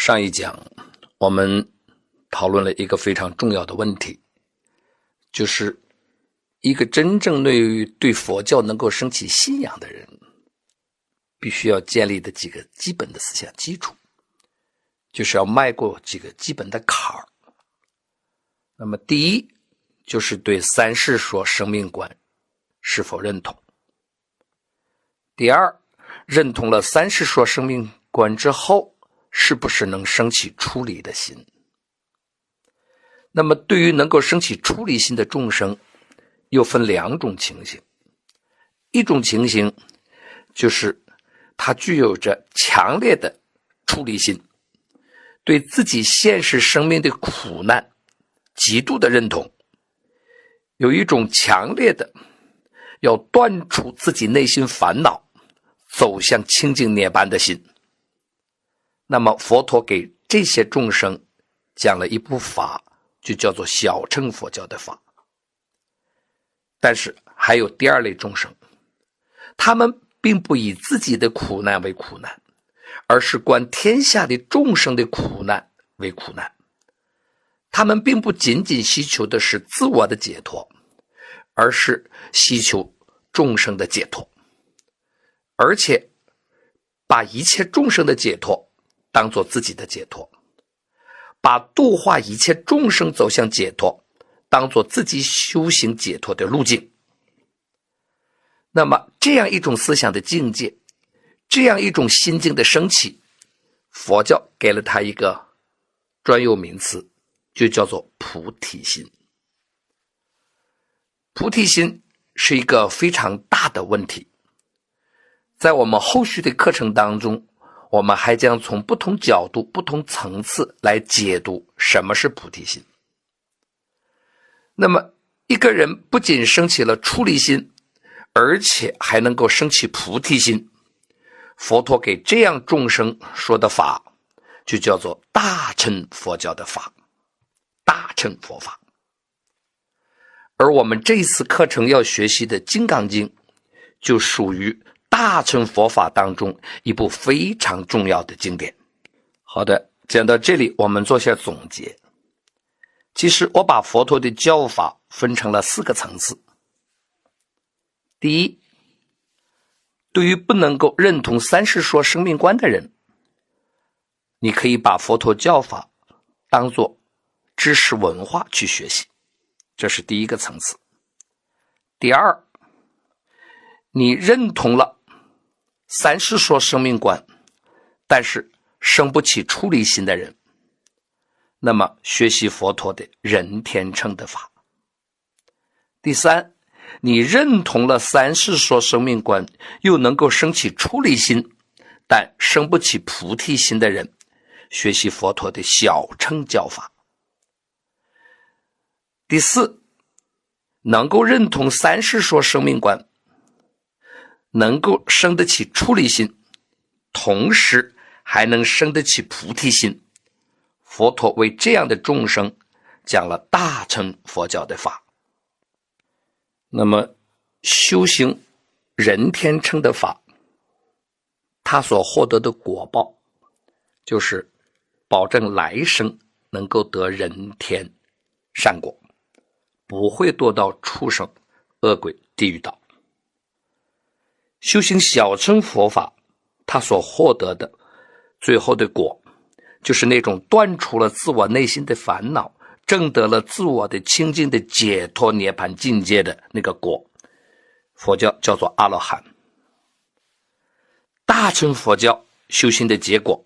上一讲我们讨论了一个非常重要的问题，就是一个真正对佛教能够升起信仰的人，必须要建立的几个基本的思想基础，就是要迈过几个基本的坎儿。那么第一，就是对三世说生命观是否认同。第二，认同了三世说生命观之后，是不是能升起出离的心。那么对于能够升起出离心的众生，又分两种情形。一种情形就是他具有着强烈的出离心，对自己现实生命的苦难极度的认同，有一种强烈的要断除自己内心烦恼，走向清净涅槃的心。那么佛陀给这些众生讲了一部法，就叫做小乘佛教的法。但是还有第二类众生，他们并不以自己的苦难为苦难，而是观天下的众生的苦难为苦难。他们并不仅仅希求的是自我的解脱，而是希求众生的解脱，而且把一切众生的解脱当作自己的解脱，把度化一切众生走向解脱当作自己修行解脱的路径。那么这样一种思想的境界，这样一种心境的升起，佛教给了他一个专有名词，就叫做菩提心。菩提心是一个非常大的问题，在我们后续的课程当中，我们还将从不同角度、不同层次来解读什么是菩提心。那么一个人不仅升起了出离心，而且还能够升起菩提心，佛陀给这样众生说的法，就叫做大乘佛教的法，大乘佛法。而我们这一次课程要学习的《金刚经》，就属于大乘佛法当中一部非常重要的经典。好的，讲到这里，我们做下总结。其实我把佛陀的教法分成了4个层次。第一，对于不能够认同三世说生命观的人，你可以把佛陀教法当作知识文化去学习，这是第一个层次。第二，你认同了三世说生命观，但是生不起出离心的人，那么学习佛陀的人天乘的法。第三，你认同了三世说生命观，又能够升起出离心，但生不起菩提心的人，学习佛陀的小乘教法。第四，能够认同三世说生命观，能够生得起出离心，同时还能生得起菩提心，佛陀为这样的众生讲了大乘佛教的法。那么修行人天乘的法，他所获得的果报，就是保证来生能够得人天善果，不会堕到畜生、恶鬼、地狱道。修行小乘佛法，他所获得的最后的果，就是那种断除了自我内心的烦恼，证得了自我的清净的解脱涅槃境界的那个果，佛教叫做阿罗汉。大乘佛教修行的结果，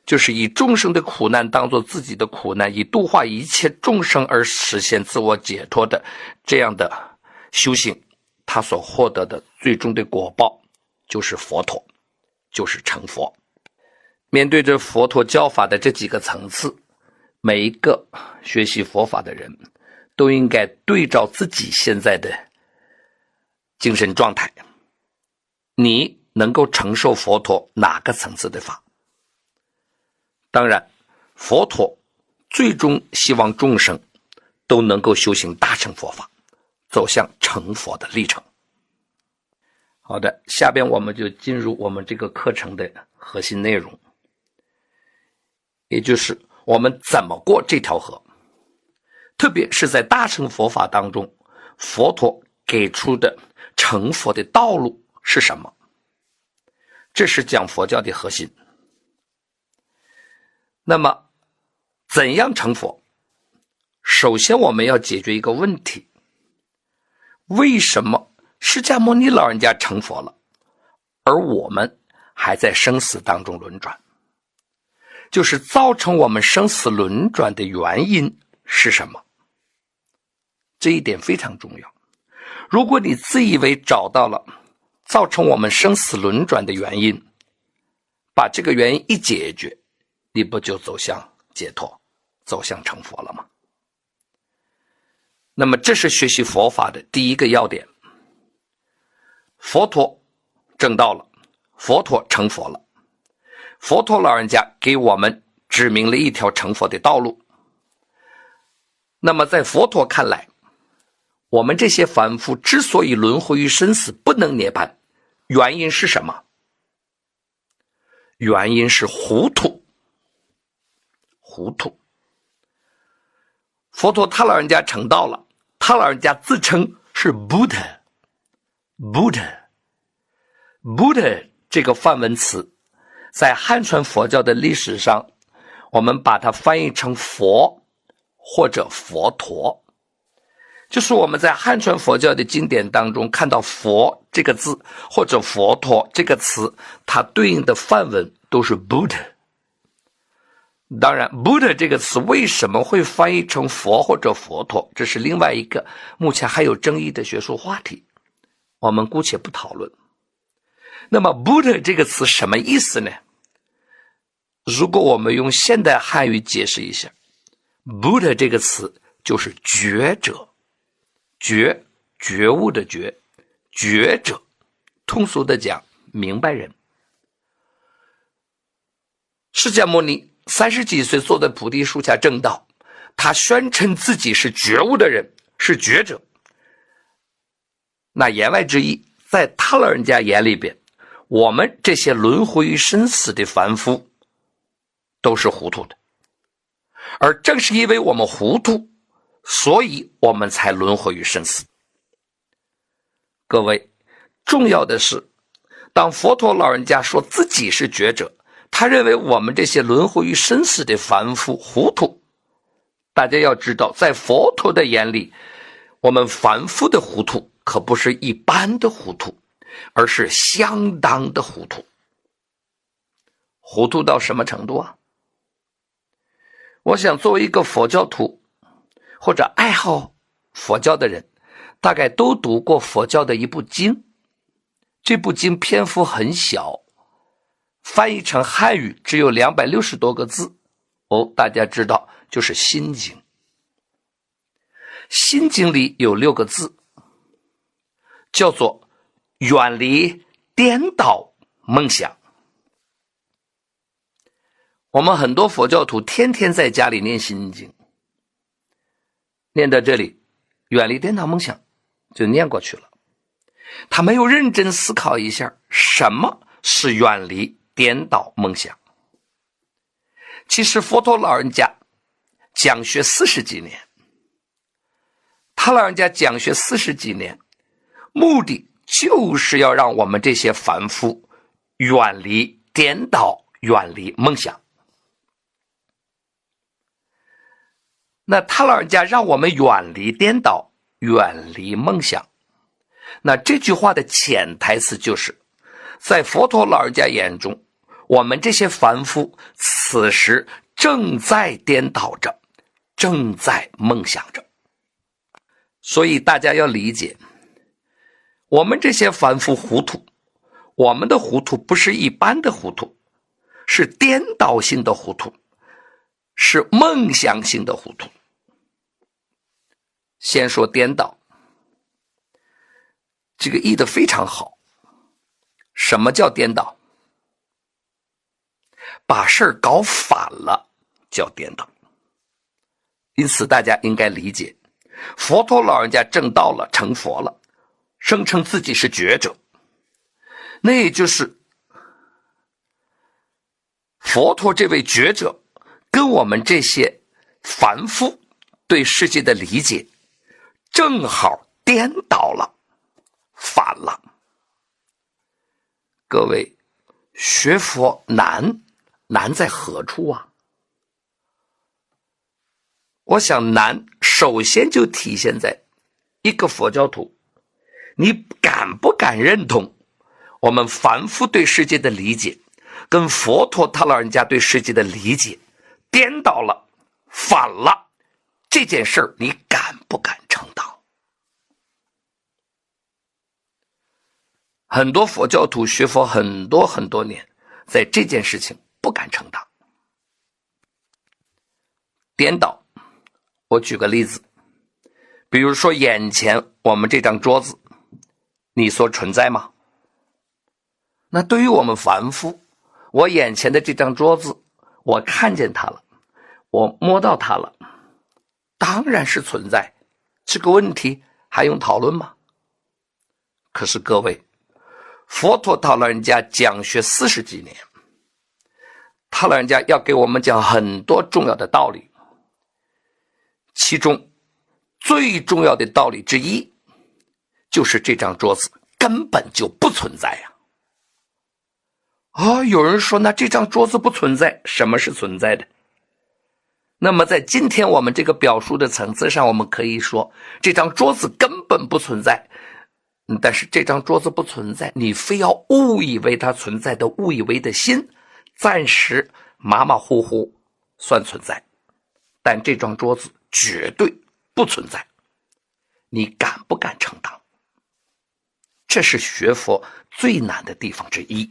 就是以众生的苦难当作自己的苦难，以度化一切众生而实现自我解脱的这样的修行，他所获得的最终的果报就是佛陀，就是成佛。面对着佛陀教法的这几个层次，每一个学习佛法的人都应该对照自己现在的精神状态，你能够承受佛陀哪个层次的法。当然，佛陀最终希望众生都能够修行大乘佛法，走向成佛的历程。好的，下边我们就进入我们这个课程的核心内容。也就是我们怎么过这条河。特别是在大乘佛法当中，佛陀给出的成佛的道路是什么？这是讲佛教的核心。那么怎样成佛？首先我们要解决一个问题，为什么释迦牟尼老人家成佛了，而我们还在生死当中轮转？就是造成我们生死轮转的原因是什么？这一点非常重要。如果你自以为找到了造成我们生死轮转的原因，把这个原因一解决，你不就走向解脱，走向成佛了吗？那么这是学习佛法的第一个要点。佛陀证道了，佛陀成佛了，佛陀老人家给我们指明了一条成佛的道路。那么在佛陀看来，我们这些凡夫之所以轮回于生死不能涅槃，原因是什么？原因是糊涂。糊涂。佛陀他老人家成道了，他老人家自称是 Buddha 这个梵文词在汉传佛教的历史上，我们把它翻译成佛或者佛陀。就是我们在汉传佛教的经典当中看到佛这个字或者佛陀这个词，它对应的梵文都是 Buddha。 当然 Buddha 这个词为什么会翻译成佛或者佛陀，这是另外一个目前还有争议的学术话题，我们姑且不讨论。那么 Buddha 这个词什么意思呢？如果我们用现代汉语解释一下， Buddha 这个词就是觉者，觉悟的觉者，通俗的讲，明白人。释迦牟尼30几岁坐在菩提树下证道，他宣称自己是觉悟的人，是觉者。那言外之意，在他老人家眼里边，我们这些轮回于生死的凡夫都是糊涂的，而正是因为我们糊涂，所以我们才轮回于生死。各位，重要的是，当佛陀老人家说自己是觉者，他认为我们这些轮回于生死的凡夫糊涂。大家要知道，在佛陀的眼里，我们凡夫的糊涂可不是一般的糊涂，而是相当的糊涂。糊涂到什么程度啊？我想作为一个佛教徒或者爱好佛教的人，大概都读过佛教的一部经。这部经篇幅很小，翻译成汉语只有260多个字。大家知道，就是心经。心经里有6个字，叫做远离颠倒梦想。我们很多佛教徒天天在家里念心经，念到这里，远离颠倒梦想就念过去了。他没有认真思考一下，什么是远离颠倒梦想。其实佛陀老人家讲学40几年，他老人家讲学40几年，目的就是要让我们这些凡夫远离颠倒，远离梦想。那他老人家让我们远离颠倒，远离梦想，那这句话的潜台词就是，在佛陀老人家眼中，我们这些凡夫此时正在颠倒着，正在梦想着。所以大家要理解，我们这些凡夫糊涂，我们的糊涂不是一般的糊涂，是颠倒性的糊涂，是梦想性的糊涂。先说颠倒，这个译得非常好。什么叫颠倒？把事儿搞反了叫颠倒。因此大家应该理解，佛陀老人家证道了，成佛了，声称自己是觉者，那也就是佛陀这位觉者跟我们这些凡夫对世界的理解正好颠倒了，反了。各位，学佛难在何处啊？我想难首先就体现在一个佛教徒，你敢不敢认同我们凡夫对世界的理解跟佛陀他老人家对世界的理解颠倒了，反了，这件事儿你敢不敢承担？很多佛教徒学佛很多年，在这件事情不敢承担。颠倒，我举个例子，比如说眼前我们这张桌子，你说存在吗？那对于我们凡夫，我眼前的这张桌子，我看见它了，我摸到它了，当然是存在，这个问题还用讨论吗？可是各位，佛陀他老人家讲学40几年，他老人家要给我们讲很多重要的道理，其中最重要的道理之一，就是这张桌子根本就不存在呀。有人说，那这张桌子不存在，什么是存在的？那么在今天我们这个表述的层次上，我们可以说这张桌子根本不存在，但是这张桌子不存在，你非要误以为它存在的误以为的心，暂时马马虎虎算存在，但这张桌子绝对不存在，你敢不敢承担？这是学佛最难的地方之一。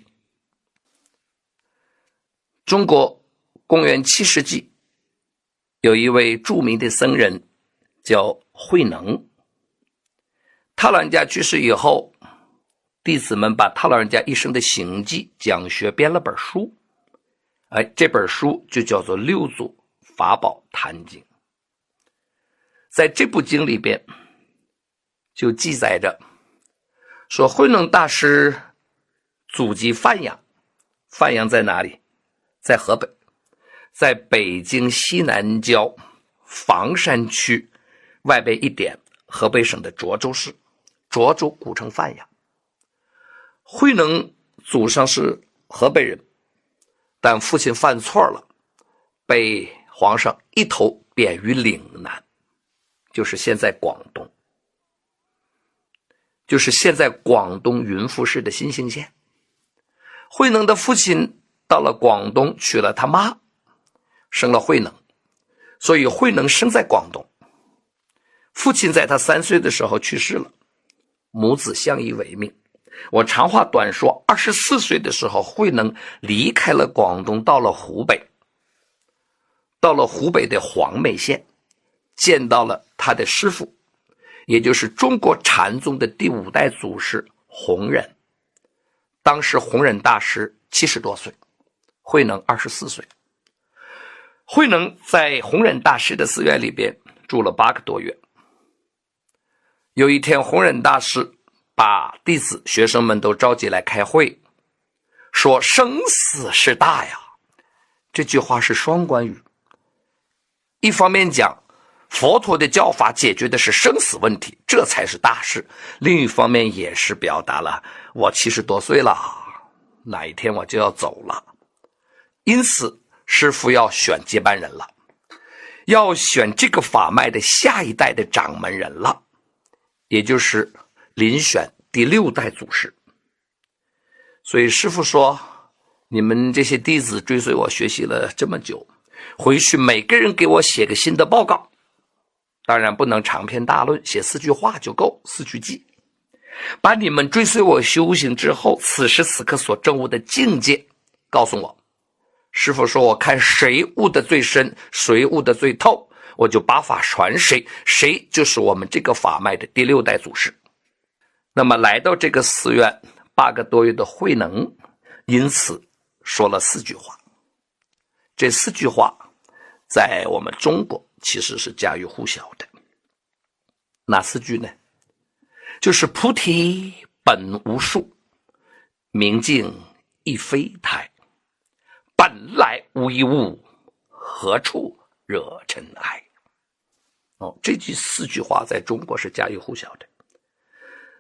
中国公元7世纪有一位著名的僧人叫慧能，他老人家去世以后，弟子们把他老人家一生的行迹讲学编了本书，这本书就叫做《六祖法宝坛经》。在这部经里边就记载着说，慧能大师祖籍范阳，范阳在哪里？在河北，在北京西南郊房山区外边一点，河北省的涿州市，涿州古称范阳。慧能祖上是河北人，但父亲犯错了，被皇上一头贬于岭南，就是现在广东，就是现在广东云浮市的新兴县。慧能的父亲到了广东娶了他妈，生了慧能，所以慧能生在广东。父亲在他3岁的时候去世了，母子相依为命。我长话短说，24岁的时候，慧能离开了广东，到了湖北，到了湖北的黄梅县，见到了他的师父，也就是中国禅宗的第5代祖师弘忍。当时弘忍大师70多岁，慧能24岁。慧能在弘忍大师的寺院里边住了8个多月。有一天，弘忍大师把弟子学生们都召集来开会，说生死是大呀。这句话是双关语，一方面讲佛陀的教法解决的是生死问题，这才是大事，另一方面也是表达了我70多岁了，哪一天我就要走了，因此师父要选接班人了，要选这个法脉的下一代的掌门人了，也就是遴选第6代祖师。所以师父说，你们这些弟子追随我学习了这么久，回去每个人给我写个新的报告，当然不能长篇大论，写4句话就够，4句记，把你们追随我修行之后此时此刻所证悟的境界告诉我。师父说，我看谁悟得最深，谁悟得最透，我就把法传谁，谁就是我们这个法脉的第6代祖师。那么来到这个寺院8个多月的慧能，因此说了4句话。这4句话在我们中国其实是家喻户晓的。哪4句呢？就是菩提本无树，明镜亦非台，本来无一物，何处惹尘埃。这4句话在中国是家喻户晓的。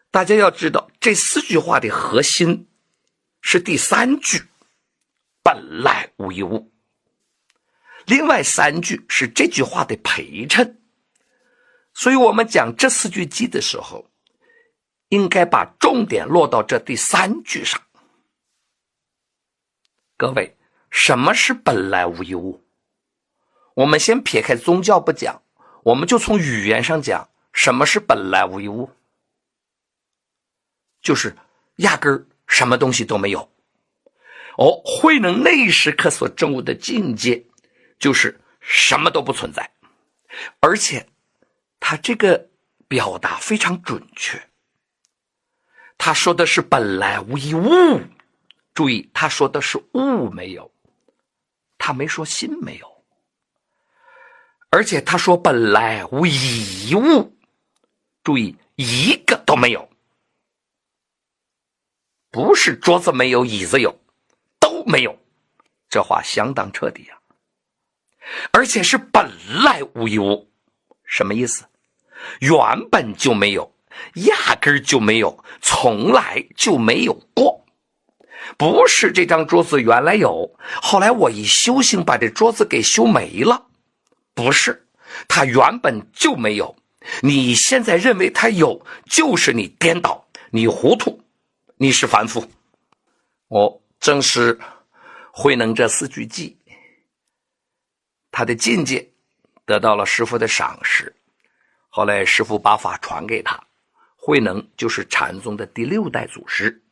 大家要知道，这4句话的核心是第3句本来无一物，另外3句是这句话的陪衬。所以我们讲这4句偈的时候，应该把重点落到这第3句上。各位，什么是本来无一物？我们先撇开宗教不讲，我们就从语言上讲，什么是本来无一物？就是压根儿什么东西都没有。慧能那一时刻所证悟的境界，就是什么都不存在，而且他这个表达非常准确。他说的是本来无一物，注意，他说的是物没有，他没说心没有。而且他说本来无一物，注意，一个都没有，不是桌子没有，椅子有，都没有。这话相当彻底啊！而且是本来无一物，什么意思？原本就没有，压根儿就没有，从来就没有过。不是这张桌子原来有，后来我一修行把这桌子给修没了，不是，它原本就没有。你现在认为它有，就是你颠倒，你糊涂，你是凡夫。正是慧能这4句偈，他的境界得到了师父的赏识。后来师父把法传给他，慧能就是禅宗的第6代祖师。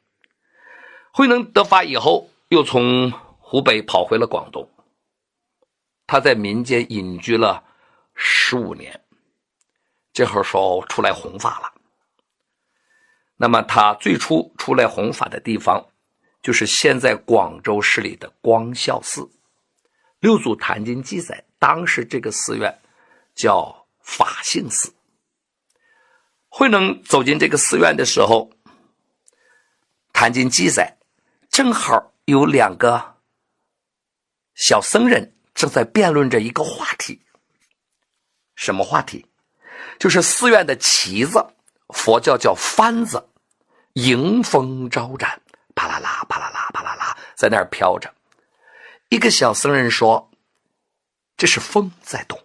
慧能得法以后，又从湖北跑回了广东，他在民间隐居了15年，这会儿说出来弘法了。那么他最初出来弘法的地方，就是现在广州市里的光孝寺。六祖坛经记载，当时这个寺院叫法性寺。慧能走进这个寺院的时候，坛经记载，正好有2个小僧人正在辩论着一个话题。什么话题？就是寺院的旗子，佛教叫幡子，迎风招展，啪啦啦啪啦啦啪啦啦，在那儿飘着。一个小僧人说，这是风在动。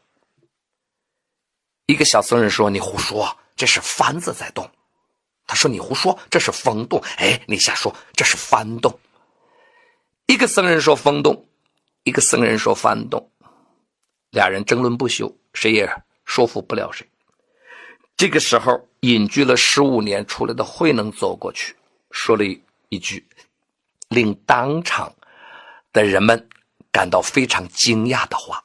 一个小僧人说，你胡说，这是幡子在动。他说，你胡说，这是风动。你瞎说，这是幡动。一个僧人说风动，一个僧人说幡动，俩人争论不休，谁也说服不了谁。这个时候隐居了15年出来的慧能走过去，说了一句令当场的人们感到非常惊讶的话。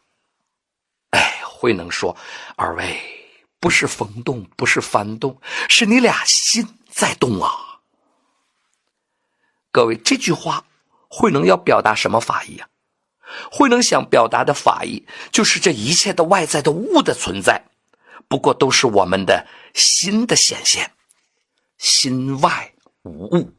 慧能说，二位不是风动，不是幡动，是你俩心在动啊。各位，这句话慧能要表达什么法意啊？慧能想表达的法意就是这一切的外在的物的存在，不过都是我们的心的显现，心外无物。